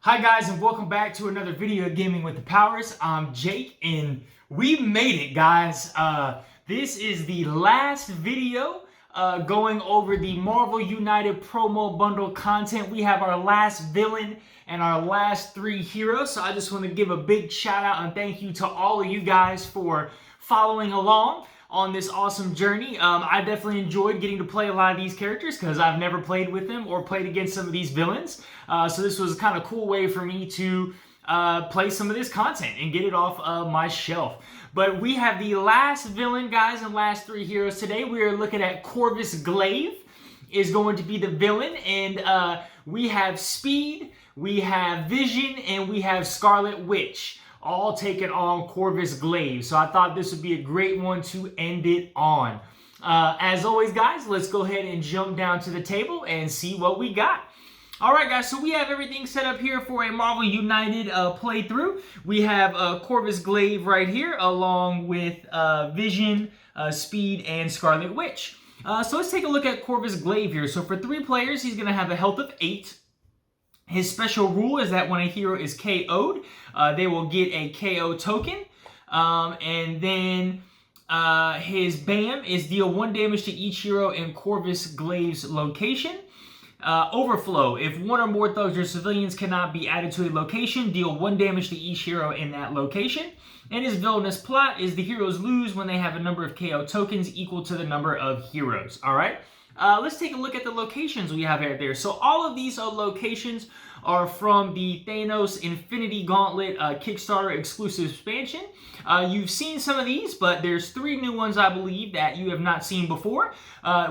Hi guys, and welcome back to another video of Gaming with the Powers. I'm Jake and we made it, guys. This is the last video going over the Marvel United promo bundle content. We have our last villain and our last three heroes. So I just want to give a big shout out and thank you to all of you guys for following along on this awesome journey. I definitely enjoyed getting to play a lot of these characters because I've never played with them or played against some of these villains. So this was a kind of cool way for me to play some of this content and get it off my shelf. But we have the last villain, guys, and last three heroes today. We are looking at Corvus Glaive is going to be the villain, and we have Speed, we have Vision, and we have Scarlet Witch, all taking on Corvus Glaive. So I thought this would be a great one to end it on. As always, guys, let's go ahead and jump down to the table and see what we got. All right, guys, so we have everything set up here for a Marvel United playthrough. We have Corvus Glaive right here, along with Vision, Speed, and Scarlet Witch. So let's take a look at Corvus Glaive here. So for 3 players, he's going to have a health of 8. His special rule is that when a hero is KO'd, they will get a KO token. And then his BAM is deal 1 damage to each hero in Corvus Glaive's location. Overflow. If 1 or more thugs or civilians cannot be added to a location, deal 1 damage to each hero in that location. And his villainous plot is the heroes lose when they have a number of KO tokens equal to the number of heroes. Alright? Let's take a look at the locations we have out there. So all of these locations are from the Thanos Infinity Gauntlet Kickstarter exclusive expansion. You've seen some of these, but there's 3 new ones, I believe, that you have not seen before.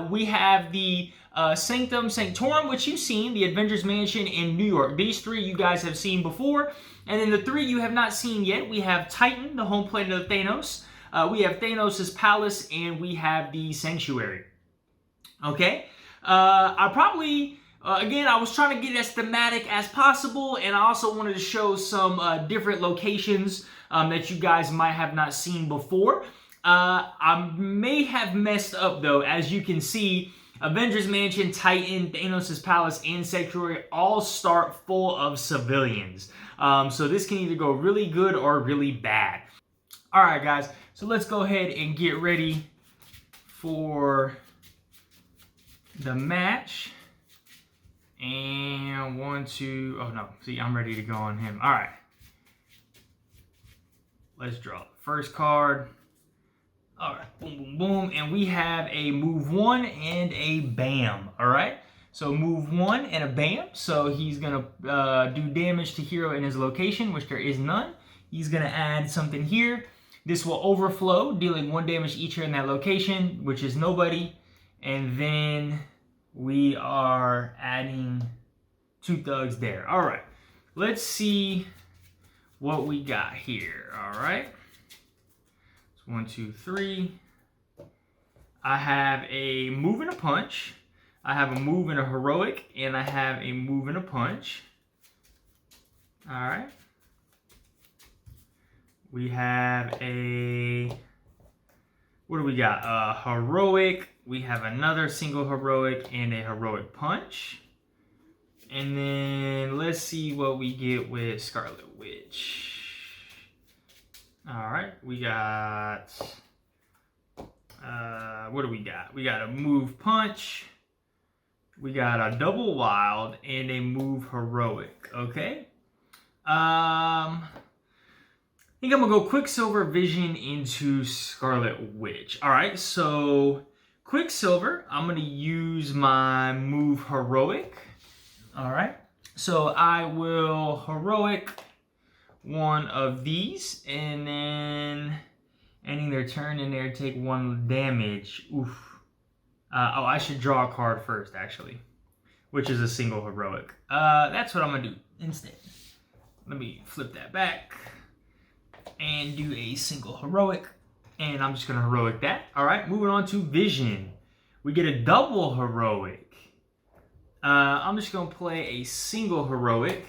We have the Sanctum Sanctorum, which you've seen, the Avengers Mansion in New York. These 3 you guys have seen before. And then the 3 you have not seen yet, we have Titan, the home planet of Thanos. We have Thanos' Palace, and we have the Sanctuary. Okay, I probably, again, I was trying to get as thematic as possible, and I also wanted to show some different locations that you guys might have not seen before. I may have messed up, though. As you can see, Avengers Mansion, Titan, Thanos' Palace, and Sanctuary all start full of civilians. So this can either go really good or really bad. All right, guys, so let's go ahead and get ready for the match. And 1, 2, oh no, see, I'm ready to go on him. All right, let's draw the first card. All right, boom, boom, boom, and we have a move 1 and a BAM. All right, so move 1 and a BAM. So he's gonna do damage to hero in his location, which there is none. He's gonna add something here. This will overflow, dealing 1 damage each hero in that location, which is nobody. And then we are adding 2 thugs there. All right, let's see what we got here. All right, so 1, 2, 3. I have a move and a punch. I have a move and a heroic, and I have a move and a punch. All right. We have a, what do we got? A heroic. We have another single heroic and a heroic punch. And then let's see what we get with Scarlet Witch. All right, we got, what do we got? We got a move punch. We got a double wild and a move heroic, okay? I think I'm gonna go Quicksilver, Vision into Scarlet Witch. All right, so Quicksilver, I'm going to use my move Heroic. All right. So I will Heroic 1 of these, and then ending their turn in there, take 1 damage. Oof. Oh, I should draw a card first, actually, which is a single Heroic. That's what I'm going to do instead. Let me flip that back and do a single Heroic. And I'm just going to heroic that. All right, moving on to Vision. We get a double heroic. I'm just going to play a single heroic.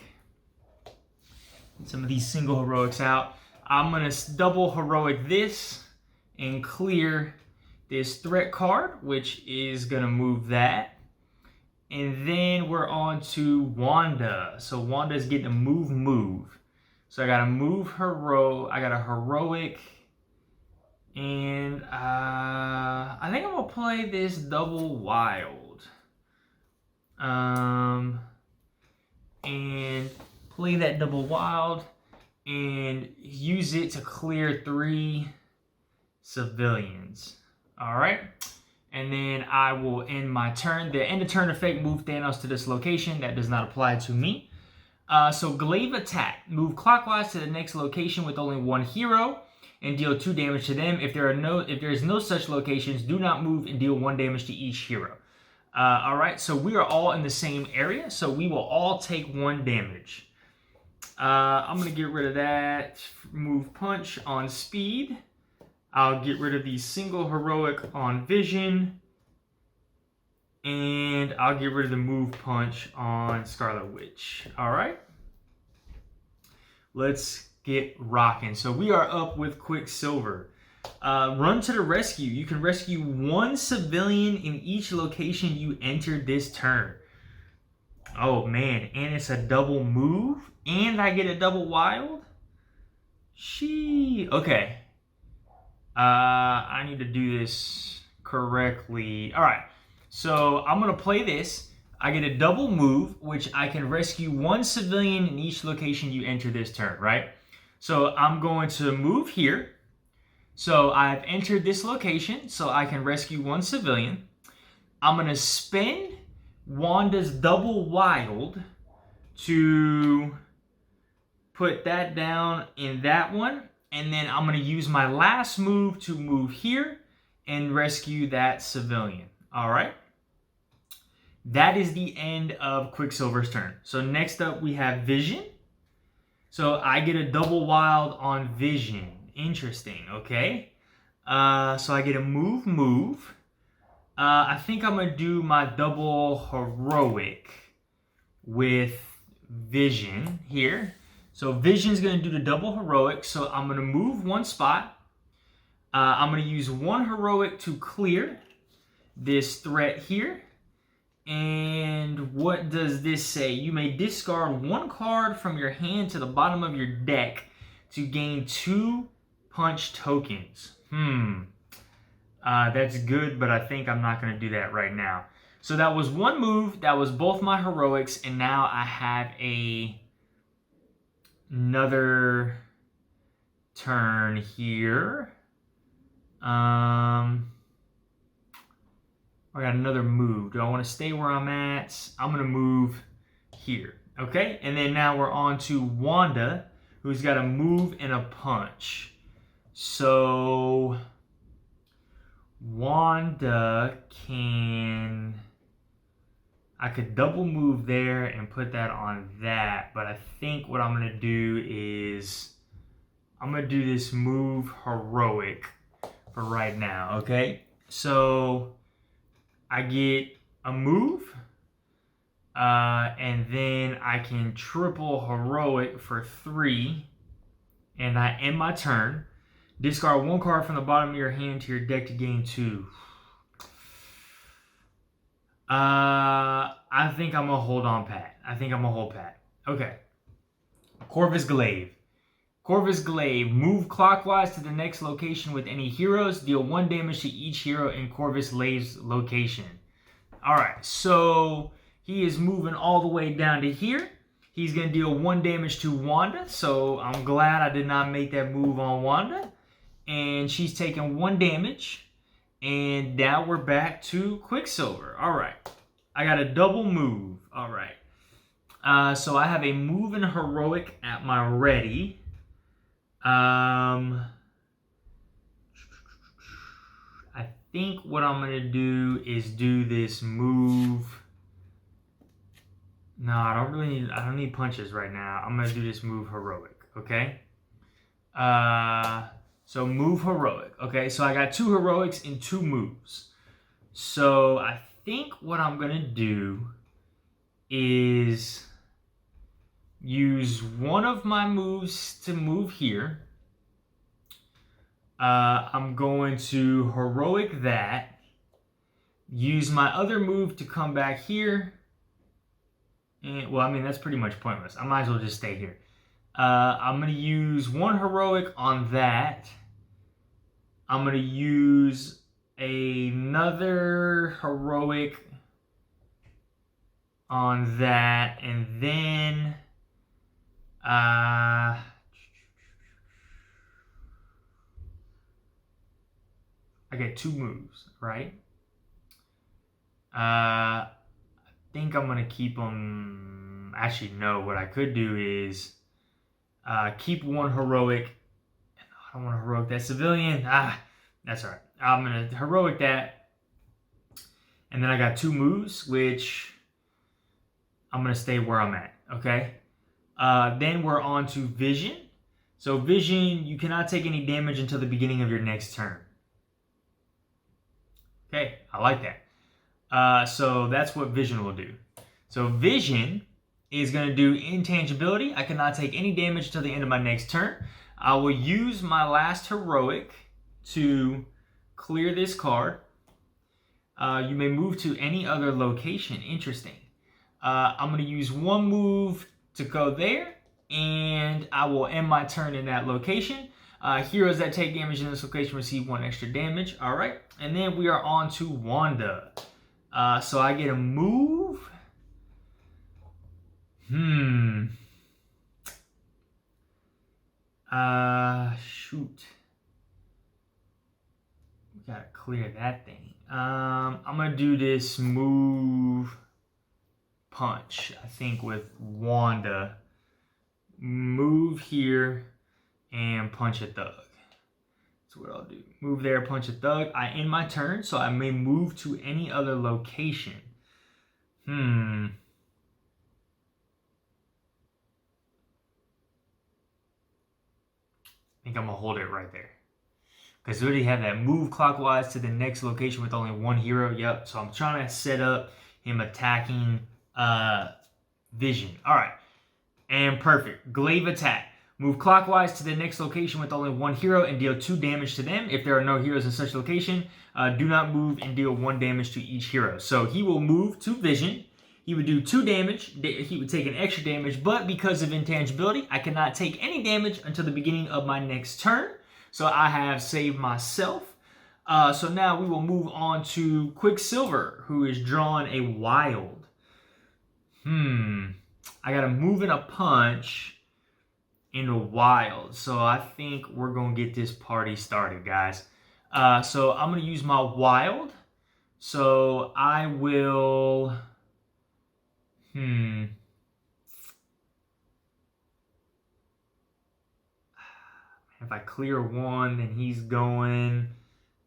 Get some of these single heroics out. I'm going to double heroic this and clear this threat card, which is going to move that. And then we're on to Wanda. So Wanda's getting a move. So I got to move I got a heroic. And I think I'm going to play this double wild. And play that double wild. And use it to clear 3 civilians. Alright. And then I will end my turn. The end of turn effect, move Thanos to this location. That does not apply to me. So Glaive attack. Move clockwise to the next location with only 1 hero and deal 2 damage to them. If there is no such locations, do not move and deal 1 damage to each hero. Alright, so we are all in the same area, so we will all take 1 damage. I'm going to get rid of that. Move punch on speed. I'll get rid of the single heroic on vision. And I'll get rid of the move punch on Scarlet Witch. Alright. Let's get rocking. So we are up with Quicksilver. Run to the rescue. You can rescue 1 civilian in each location you entered this turn. Oh man, and it's a double move? And I get a double wild? Okay. I need to do this correctly. Alright, so I'm going to play this. I get a double move, which I can rescue 1 civilian in each location you enter this turn, right? So I'm going to move here. So I've entered this location, so I can rescue 1 civilian. I'm going to spend Wanda's double wild to put that down in that one. And then I'm going to use my last move to move here and rescue that civilian. All right. That is the end of Quicksilver's turn. So next up we have Vision. So I get a double wild on Vision. Interesting. Okay. So I get a move. I think I'm going to do my double heroic with Vision here. So Vision's going to do the double heroic. So I'm going to move 1 spot. I'm going to use 1 heroic to clear this threat here. And what does this say? You may discard 1 card from your hand to the bottom of your deck to gain 2 punch tokens. That's good, but I think I'm not going to do that right now. So that was 1 move. That was both my heroics. And now I have another turn here. I got another move. Do I want to stay where I'm at? I'm going to move here. Okay? And then now we're on to Wanda, who's got a move and a punch. So Wanda can... I could double move there and put that on that, but I think what I'm going to do is I'm going to do this move heroic for right now, okay? So I get a move, and then I can triple heroic for 3, and I end my turn. Discard 1 card from the bottom of your hand to your deck to gain 2. I think I'm going to hold on pat. Okay. Corvus Glaive. Corvus Glaive. Move clockwise to the next location with any heroes. Deal 1 damage to each hero in Corvus Glaive's location. Alright, so he is moving all the way down to here. He's going to deal 1 damage to Wanda. So I'm glad I did not make that move on Wanda. And she's taking 1 damage. And now we're back to Quicksilver. All right. I got a double move. All right. So I have a move and heroic at my ready. I think what I'm going to do is do this move. No, I don't need punches right now. I'm going to do this move heroic. Okay. So move heroic. Okay, so I got 2 heroics and 2 moves. So I think what I'm going to do is use 1 of my moves to move here. I'm going to heroic that. Use my other move to come back here. And, well, I mean, that's pretty much pointless. I might as well just stay here. I'm going to use 1 heroic on that. I'm going to use another heroic on that. And then I get 2 moves, right? I think I'm going to keep them. Actually, no. What I could do is keep 1 heroic. I don't want to heroic that civilian. That's all right. I'm going to heroic that. And then I got 2 moves, which I'm going to stay where I'm at, okay? Then we're on to Vision. So Vision, you cannot take any damage until the beginning of your next turn. Okay, I like that. So that's what Vision will do. So Vision is going to do intangibility. I cannot take any damage until the end of my next turn. I will use my last heroic to clear this card. You may move to any other location. Interesting. I'm going to use 1 move to go there, and I will end my turn in that location. Heroes that take damage in this location receive 1 extra damage. All right. And then we are on to Wanda. So I get a move. Shoot. We gotta clear that thing. I'm gonna do this move punch, I think, with Wanda. Move here and punch a thug. That's what I'll do. Move there, punch a thug. I end my turn, so I may move to any other location. I think I'm going to hold it right there. Because we already have that move clockwise to the next location with only 1 hero. Yep, so I'm trying to set up him attacking Vision. All right, and perfect. Glaive attack. Move clockwise to the next location with only 1 hero and deal 2 damage to them. If there are no heroes in such location, do not move and deal 1 damage to each hero. So he will move to Vision. He would do 2 damage. He would take an extra damage, but because of intangibility, I cannot take any damage until the beginning of my next turn. So I have saved myself. So now we will move on to Quicksilver, who is drawing a wild. I got to move in a punch into wild. So I think we're going to get this party started, guys. So I'm going to use my wild. So I will... If I clear 1, then he's going.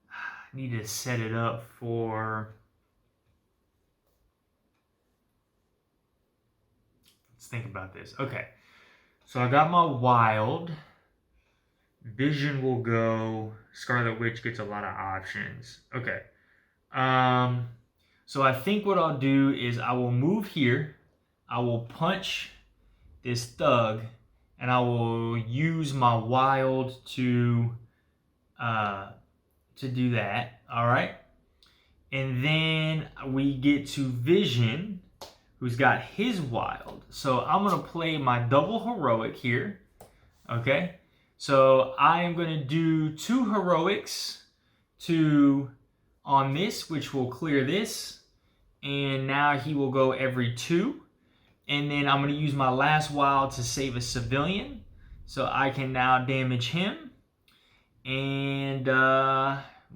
I need to set it up for... Let's think about this. Okay. So I got my wild. Vision will go. Scarlet Witch gets a lot of options. Okay. So I think what I'll do is I will move here. I will punch this thug. And I will use my wild to do that. All right. And then we get to Vision, who's got his wild. So I'm going to play my double heroic here. Okay. So I am going to do 2 heroics on this, which will clear this. And now he will go every 2. And then I'm going to use my last wild to save a civilian. So I can now damage him. And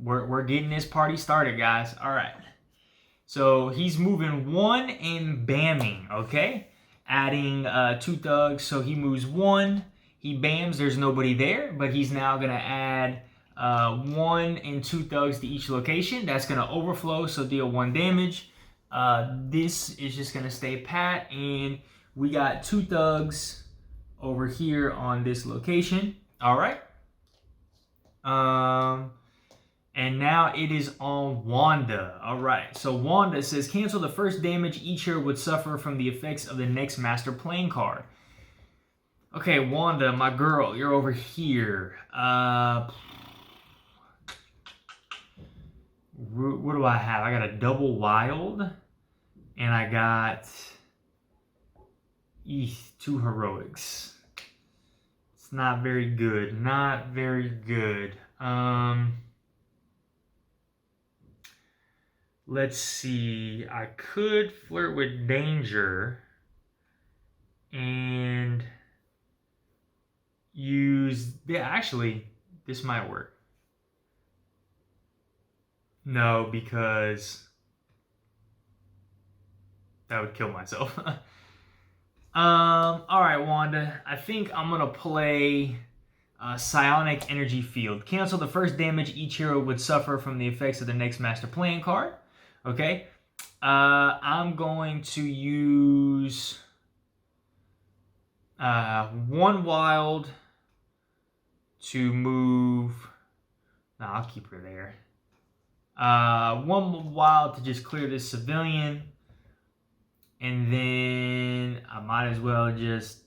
we're getting this party started, guys. All right. So he's moving 1 and bamming, okay? Adding 2 thugs. So he moves 1. He bams. There's nobody there. But he's now going to add 1 and 2 thugs to each location. That's going to overflow, so deal 1 damage. This is just going to stay pat, and we got 2 thugs over here on this location. All right. And now it is on Wanda. All right. So Wanda says, cancel the first damage each hero would suffer from the effects of the next master playing card. Okay, Wanda, my girl, you're over here. What do I have? I got a double wild, and I got Eesh, 2 heroics. It's not very good. Not very good. Let's see. I could flirt with danger and use... Yeah, actually, this might work. No, because that would kill myself. Alright, Wanda. I think I'm going to play Psionic Energy Field. Cancel the first damage each hero would suffer from the effects of the next Master Plan card. Okay. I'm going to use 1 wild to move... No, I'll keep her there. 1 wild to just clear this civilian. And then I might as well just...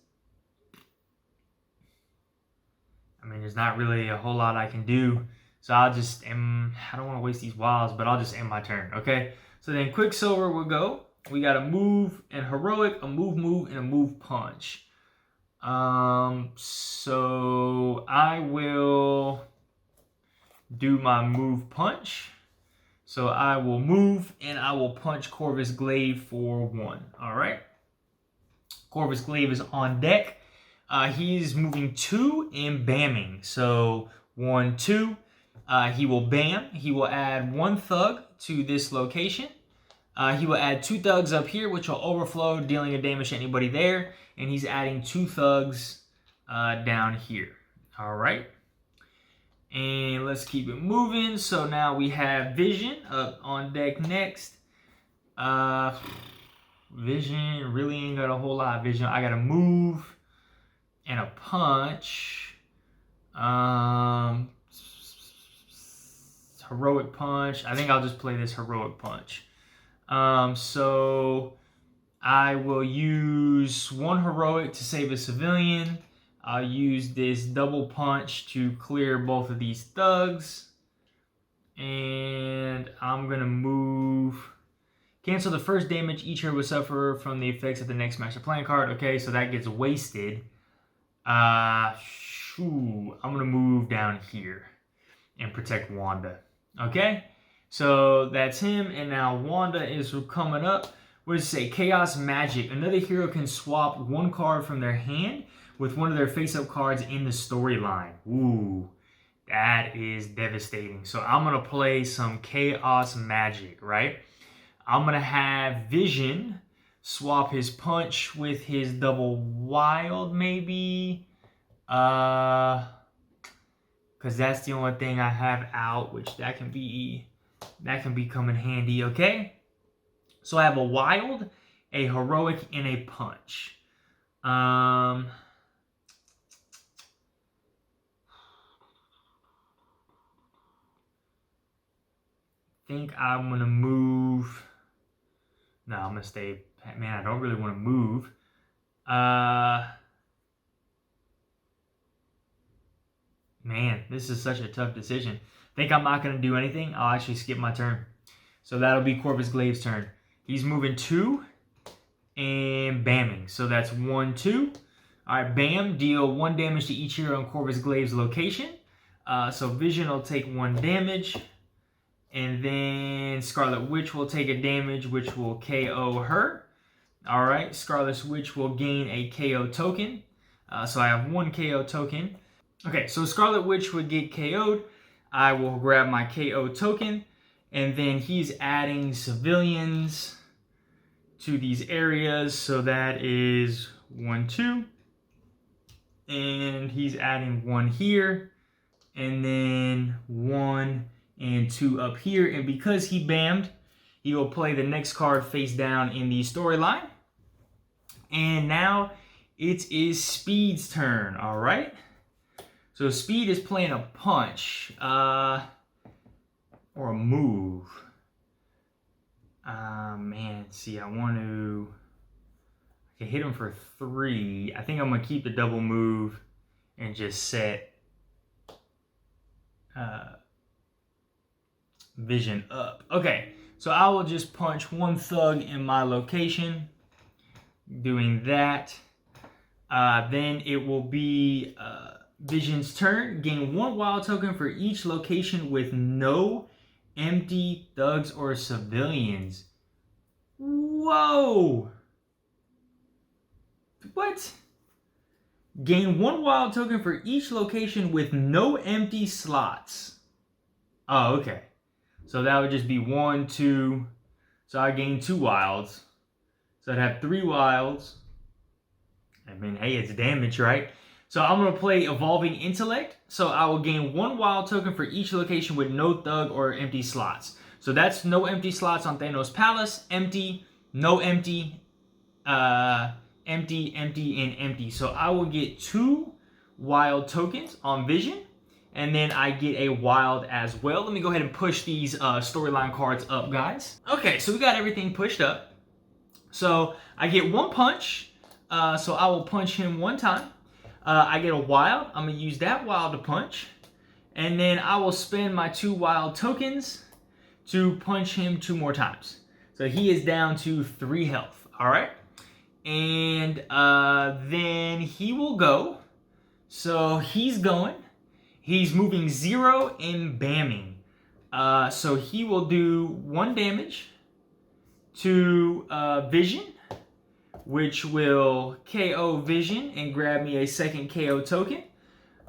I mean, there's not really a whole lot I can do. So I'll just end... I don't want to waste these wilds, but I'll just end my turn, okay? So then Quicksilver will go. We got a move and heroic, a move, and a move punch. So I will do my move punch. So I will move and I will punch Corvus Glaive for 1. All right. Corvus Glaive is on deck. He's moving 2 and bamming. So 1, 2. He will bam. He will add 1 thug to this location. He will add 2 thugs up here, which will overflow, dealing a damage to anybody there. And he's adding 2 thugs down here. All right. And let's keep it moving. So now we have Vision up on deck next. Vision really ain't got a whole lot of vision. I got a move and a punch. Heroic punch. I think I'll just play this heroic punch. So I will use 1 heroic to save a civilian. I'll use this double punch to clear both of these thugs. And I'm going to move... Cancel the first damage each hero will suffer from the effects of the next Master Plan card. Okay, so that gets wasted. I'm going to move down here and protect Wanda. Okay, so that's him. And now Wanda is coming up. What does it say? Chaos Magic. Another hero can swap 1 card from their hand with one of their face-up cards in the storyline. Ooh, that is devastating. So I'm going to play some Chaos Magic, right? I'm going to have Vision swap his punch with his double wild, maybe. Because that's the only thing I have out, which that can come in handy, okay? So I have a wild, a heroic, and a punch. I think I'm going to move. No, I'm going to stay. Man, I don't really want to move. Man, this is such a tough decision. Think I'm not going to do anything? I'll actually skip my turn. So that'll be Corvus Glaive's turn. He's moving 2 and bamming. So that's 1, 2. All right, bam. Deal 1 damage to each hero on Corvus Glaive's location. So Vision will take 1 damage. And then Scarlet Witch will take a damage, which will KO her. All right, Scarlet Witch will gain a KO token. So I have 1 KO token. Okay, so Scarlet Witch would get KO'd. I will grab my KO token. And then he's adding civilians to these areas. So that is 1, 2. And he's adding 1 here. And then 1 and 2 up here. And because he bammed, he will play the next card face down in the storyline. And now it is Speed's turn, all right? So Speed is playing a punch, or a move. Man, see, I can hit him for 3. I think I'm gonna keep the double move and just set Vision up. Okay, so I will just punch 1 thug in my location. Doing that. Then it will be Vision's turn. Gain 1 wild token for each location with no empty thugs or civilians. Whoa! What? Gain 1 wild token for each location with no empty slots. Oh, okay. So that would just be 1, 2. So I gain 2 wilds. So I'd have 3 wilds. I mean, hey, it's damage, right? So I'm going to play Evolving Intellect. So I will gain 1 wild token for each location with no thug or empty slots. So that's no empty slots on Thanos Palace. Empty, no empty, empty, empty, and empty. So I will get 2 wild tokens on Vision. And then I get a wild as well. Let me go ahead and push these storyline cards up, guys. Okay, so we got everything pushed up. So I get 1 punch. So I will punch him 1 time. I get a wild. I'm going to use that wild to punch. And then I will spend my 2 wild tokens to punch him 2 more times. So he is down to 3 health. All right. And then he will go. So he's going. He's moving 0 and bamming. So he will do 1 damage to Vision, which will KO Vision and grab me a 2nd KO token.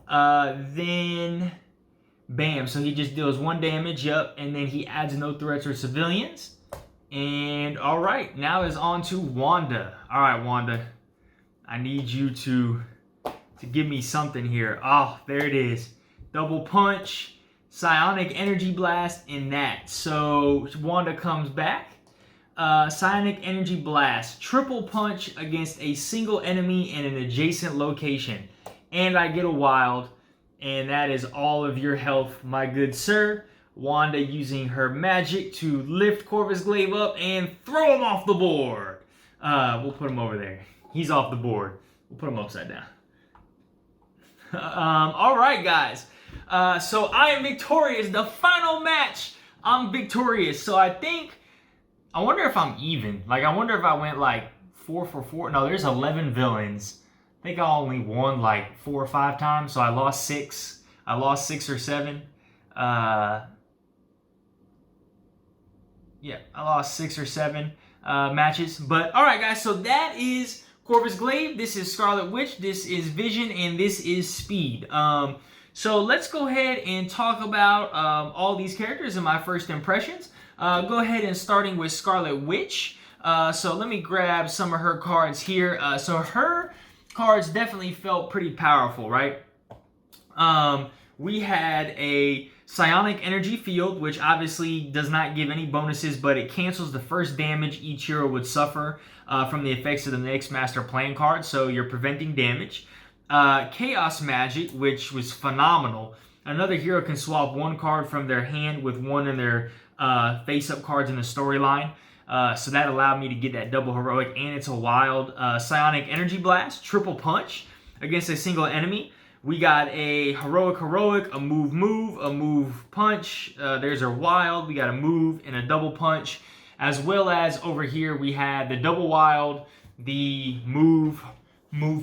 Then, bam. So he just deals 1 damage, yup, and then he adds no threats or civilians. And, alright, now is on to Wanda. Alright, Wanda. I need you to give me something here. Oh, there it is. Double punch, Psionic Energy Blast, and that. So Wanda comes back. Psionic Energy Blast, triple punch against a single enemy in an adjacent location. And I get a wild, and that is all of your health, my good sir. Wanda using her magic to lift Corvus Glaive up and throw him off the board. We'll put him over there. He's off the board. We'll put him upside down. All right, guys. So I am victorious. The final match, I'm victorious. So I wonder if I'm even. Like, I wonder if I went like 4 for 4. No, there's 11 villains. I think I only won like 4 or 5 times. So I lost 6. I lost 6 or 7. Yeah, I lost 6 or 7 matches. But all right, guys. So that is Corvus Glaive. This is Scarlet Witch. This is Vision, and this is Speed. So let's go ahead and talk about all these characters and my first impressions. Go ahead and starting with Scarlet Witch. So let me grab some of her cards here. So her cards definitely felt pretty powerful, right? We had a Psionic Energy Field, which obviously does not give any bonuses, but it cancels the first damage each hero would suffer from the effects of the next Master Plan card, so you're preventing damage. Chaos Magic, which was phenomenal. Another hero can swap 1 card from their hand with 1 in their face-up cards in the storyline. So that allowed me to get that double heroic, and it's a wild. Psionic Energy Blast, triple punch against a single enemy. We got a heroic, a move, a move punch. There's our wild. We got a move and a double punch. As well as over here we had the double wild, the move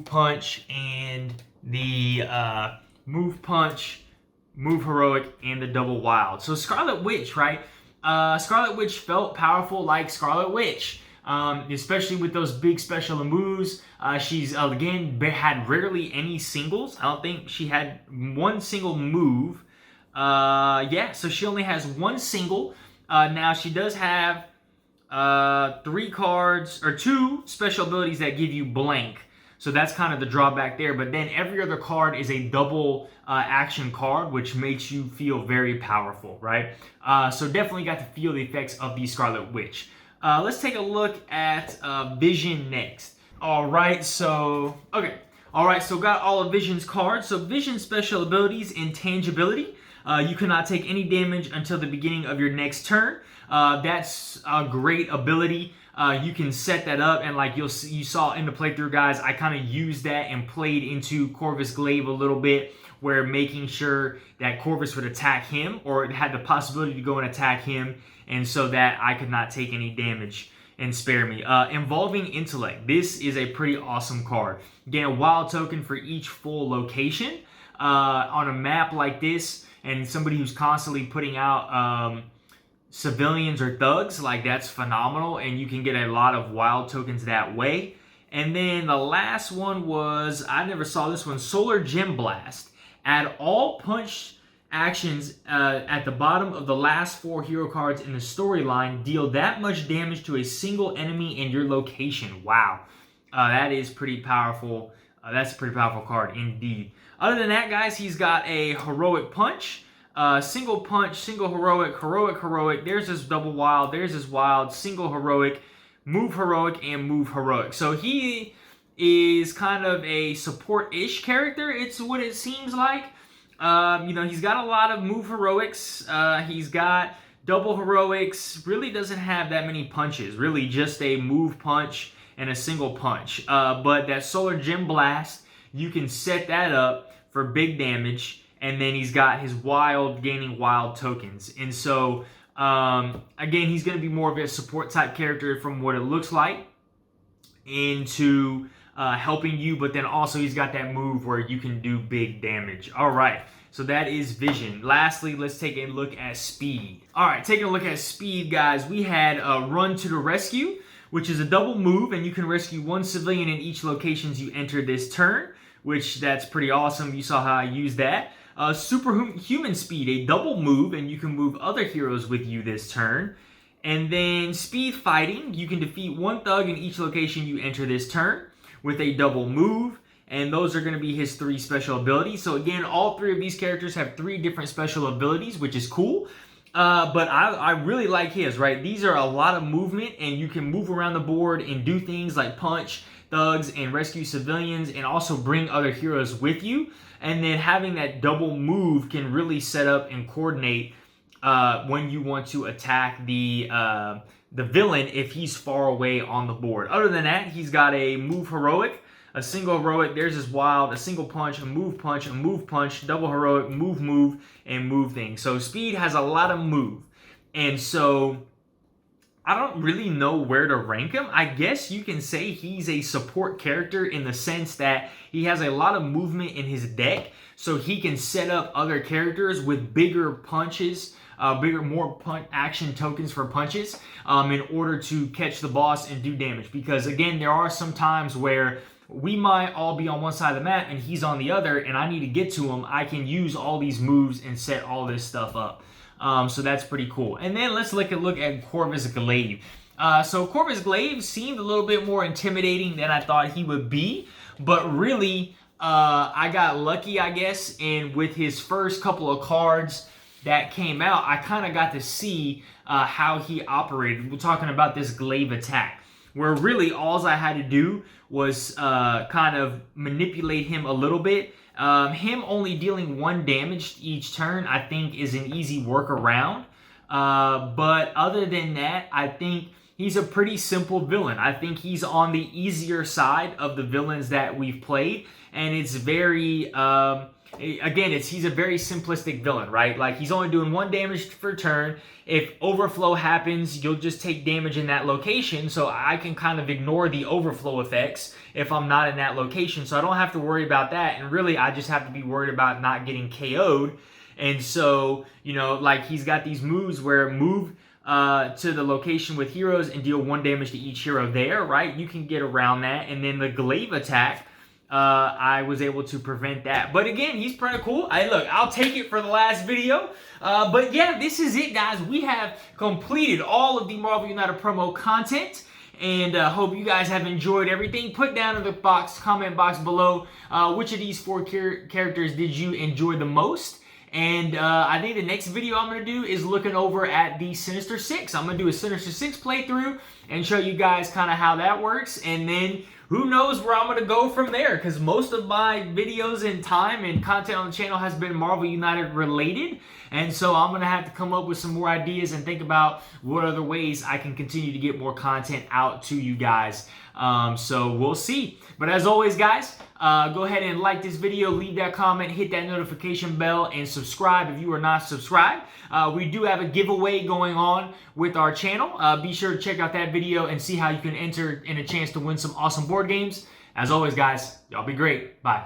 punch, and the move punch, move heroic, and the double wild. So Scarlet Witch, right? Scarlet Witch felt powerful like Scarlet Witch, especially with those big special moves. She's, again, had rarely any singles. I don't think she had 1 single move. Yeah, so she only has 1 single. Now, she does have 3 cards, or 2 special abilities that give you blank. So that's kind of the drawback there. But then every other card is a double action card, which makes you feel very powerful, right? So definitely got to feel the effects of the Scarlet Witch. Let's take a look at Vision next. All right, so got all of Vision's cards. So Vision's special abilities, Intangibility. You cannot take any damage until the beginning of your next turn. That's a great ability. You can set that up, and like you saw in the playthrough, guys, I kind of used that and played into Corvus Glaive a little bit, where making sure that Corvus would attack him, or it had the possibility to go and attack him, and so that I could not take any damage. and spare me. Involving Intellect. This is a pretty awesome card. Gain a wild token for each full location on a map like this, and somebody who's constantly putting out civilians or thugs, like that's phenomenal, and you can get a lot of wild tokens that way. And then the last one was, I never saw this one, Solar Gem Blast. Add all punch actions at the bottom of the last 4 hero cards in the storyline. Deal that much damage to a single enemy in your location. Wow. That is pretty powerful. That's a pretty powerful card indeed. Other than that, guys, he's got a Heroic Punch. Single punch, single heroic, heroic. There's his double wild, there's his wild, single heroic, move heroic, and move heroic. So he is kind of a support-ish character, it's what it seems like. You know, he's got a lot of move heroics. He's got double heroics. Really doesn't have that many punches. Really just a move punch and a single punch. But that Solar Gem Blast, you can set that up for big damage. And then he's got his wild, gaining wild tokens. And so, again, he's going to be more of a support type character from what it looks like into helping you. But then also he's got that move where you can do big damage. All right, so that is Vision. Lastly, let's take a look at Speed. All right, taking a look at Speed, guys, we had Run to the Rescue, which is a double move, and you can rescue 1 civilian in each locations you enter this turn, which that's pretty awesome. You saw how I used that. Superhuman Speed, a double move, and you can move other heroes with you this turn. And then Speed Fighting, you can defeat 1 thug in each location you enter this turn with a double move. And those are going to be his 3 special abilities. So again, all 3 of these characters have 3 different special abilities, which is cool. But I really like his, right? These are a lot of movement, and you can move around the board and do things like punch thugs and rescue civilians, and also bring other heroes with you. And then having that double move can really set up and coordinate when you want to attack the villain if he's far away on the board. Other than that, he's got a move heroic, a single heroic, there's his wild, a single punch, a move punch, a move punch, double heroic, move, and move thing. So Speed has a lot of move. And so I don't really know where to rank him. I guess you can say he's a support character in the sense that he has a lot of movement in his deck, so he can set up other characters with bigger punches, more action tokens for punches in order to catch the boss and do damage. Because again, there are some times where we might all be on one side of the map and he's on the other, and I need to get to him. I can use all these moves and set all this stuff up. So that's pretty cool. And then let's look at Corvus Glaive. So Corvus Glaive seemed a little bit more intimidating than I thought he would be, but really I got lucky, I guess, and with his first couple of cards that came out, I kind of got to see how he operated. We're talking about this Glaive attack, where really all I had to do was kind of manipulate him a little bit. Him only dealing 1 damage each turn, I think, is an easy workaround. But other than that, I think he's a pretty simple villain. I think he's on the easier side of the villains that we've played. And it's very, again, he's a very simplistic villain, right? Like, he's only doing 1 damage per turn. If overflow happens, you'll just take damage in that location, so I can kind of ignore the overflow effects if I'm not in that location, so I don't have to worry about that. And really, I just have to be worried about not getting KO'd. And so, you know, like, he's got these moves where move to the location with heroes and deal 1 damage to each hero there, right? You can get around that. And then the Glaive attack, I was able to prevent that. But again, he's pretty cool. I'll take it for the last video. But yeah, this is it, guys. We have completed all of the Marvel United promo content. And hope you guys have enjoyed everything. Put down in the comment box below which of these 4 characters did you enjoy the most. And I think the next video I'm going to do is looking over at the Sinister Six. I'm going to do a Sinister Six playthrough and show you guys kind of how that works. And then who knows where I'm going to go from there, because most of my videos and time and content on the channel has been Marvel United related. And so I'm going to have to come up with some more ideas and think about what other ways I can continue to get more content out to you guys. So we'll see. But as always, guys, go ahead and like this video, leave that comment, hit that notification bell, and subscribe if you are not subscribed. We do have a giveaway going on with our channel. Be sure to check out that video and see how you can enter in a chance to win some awesome board games. As always, guys, y'all be great. Bye.